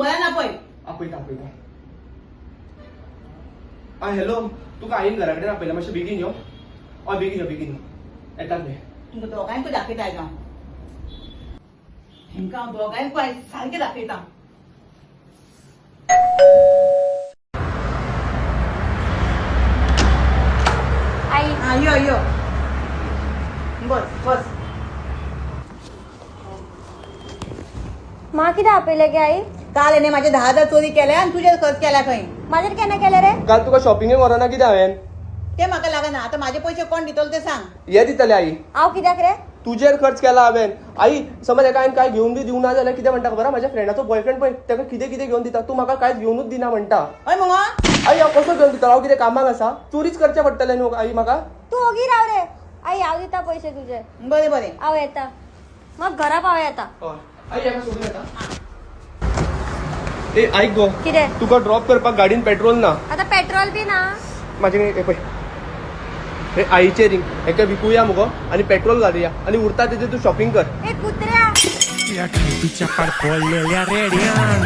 Number ना पळय. आपयता आपयता. हॅलो तुका आईन घरा कडेन आपयला मातशें बेगीन यो. बेगीन यो बेगीन यो. येतात न्ही. तुमकां दोगांयकूय दाखयता हांव. हेंकां हांव दोगांयकूय सारकें दाखयता. आई हा यो यो. बस बस. मां कितें आपयलें गे आई? काल हेणे माझे 10,000 चोरी केल्या आणि तुझे खर्च केल्या खंय. माझेर केन्ना केलें रे? काल तुका शॉपिंगेक व्हरोना कितें हांवें? ते म्हाका लागना. आता माझे पैसे कोण दितलो ते सांग. हे दितले आई. हांव कित्याक रे? तुजेर खर्च केला हांवें. आई समज एका हांवें काय घेवन बी दिवं ना जाल्यार कितें म्हणटा खबर आहा? म्हाज्या फ्रेंडाचो बॉयफ्रेंड पळय ताका कितें कितें घेवन दिता. तूं म्हाका कांयच घेवनूच दिना म्हणटा. हय मगो. आई हांव कसो घेवन दिता? हांव कितें कामाक आसा? चोरीच करचें पडटलें न्हू आई म्हाका. तू ओगी राव रे. आई हांव दिता पयशे तुजे. बरें बरें. हांव येता. मग घरा पावया येता. आई हेका सोडून येता. ए आयक गो. कितें? तुका ड्रॉप करपाक गाडीन पेट्रोल ना. आतां पेट्रोल बी ना. म्हाजे हे पळय हे आईचे रिंग हेका विकूया मुगो आणि पेट्रोल घालुया आणि उरता तेजे तू शॉपिंग कर. ए कुत्र्या या खायतीच्या पाड पडलेल्या रेड्यान